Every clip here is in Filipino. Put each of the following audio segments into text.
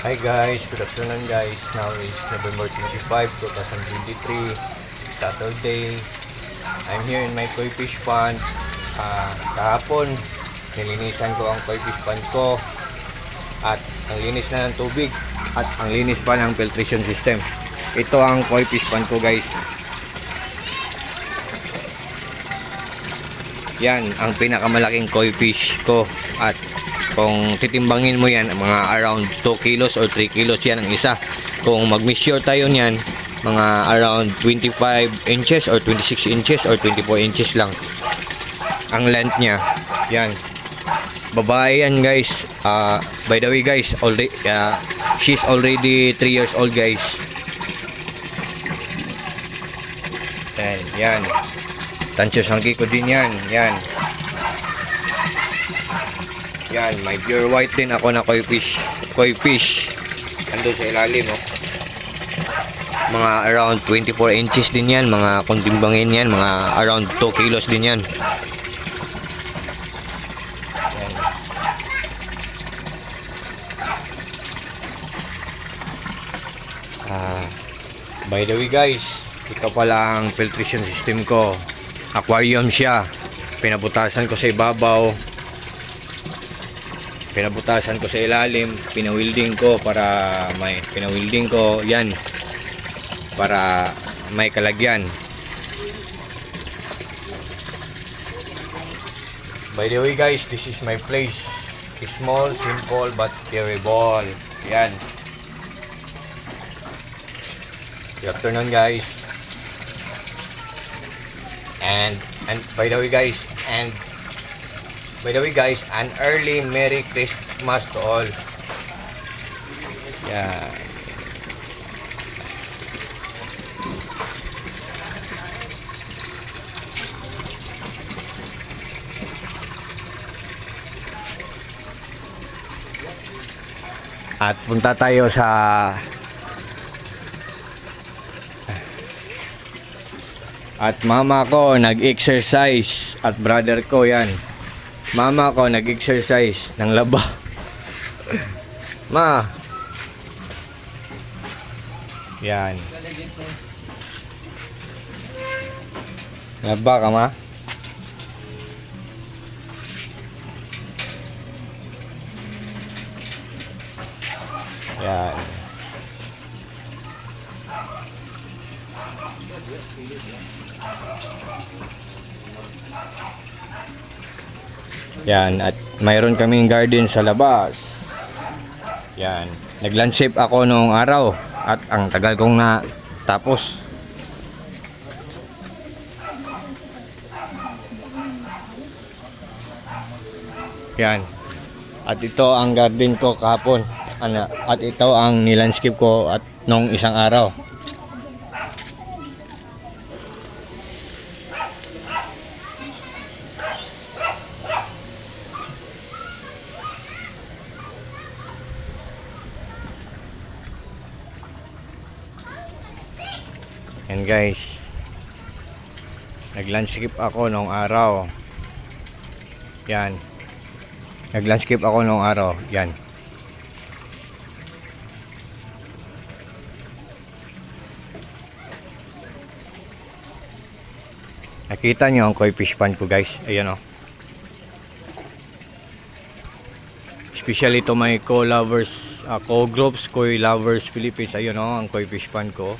Hi guys, good afternoon guys. Now is November 25, 2023, Saturday. I'm here in my koi fish pond. Kahapon, nilinisan ko ang koi fish pond ko at ang linis na ng tubig at ang linis pa ng filtration system. Ito ang koi fish pond ko guys. Yan ang pinakamalaking koi fish ko at kung titimbangin mo yan, mga around 2 kilos or 3 kilos yan ang isa. Kung mag-measure tayo niyan, mga around 25 inches or 26 inches or 24 inches lang ang length niya. Yan. Babae yan guys. By the way guys, she's already 3 years old guys. Yan. Tansyo sangki ko din yan. Yan, may pure white din ako na koi fish. Andun sa ilalim, oh. Mga around 24 inches din yan, mga kuntimbangin yan, mga around 2 kilos din yan. By the way guys, ito pala ang filtration system ko. Aquarium siya. Pinabutasan ko sa ibabaw, pinabutasan ko sa ilalim, pinawilding ko para may yan para may kalagyan. By the way guys, this is my place. Small, simple but terrible. Yan. Good afternoon guys. And by the way guys, an early Merry Christmas to all. Yeah. At punta tayo at mama ko nag-exercise at brother ko yan. Mama ko nag-exercise ng laba. Ma. Yan. Laba ka ma? Yan. Yan, at mayroon kaming garden sa labas. Yan, nag-landscape ako noong araw at ang tagal kong na tapos. Yan. At ito ang garden ko kahapon. At ito ang nilandscape ko at nung isang araw. Yan guys, nag-landscape ako noong araw. Yan, nag-landscape ako noong araw. Yan. Nakita nyo ang koi fish pond ko guys. Ayan o. Especially to my co-lovers, co-groups, koi lovers Philippines. Ayun o, ang koi fish pond ko.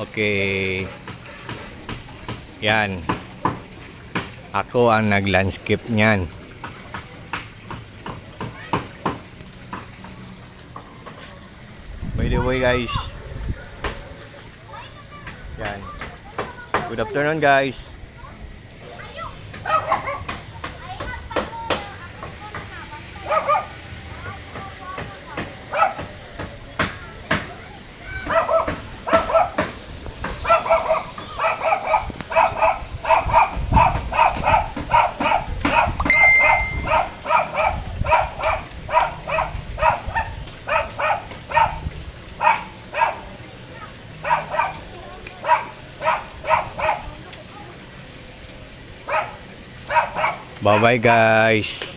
Okay. Yan. Ako ang nag-landscape niyan. By the way guys. Yan. Good afternoon guys. Bye bye guys.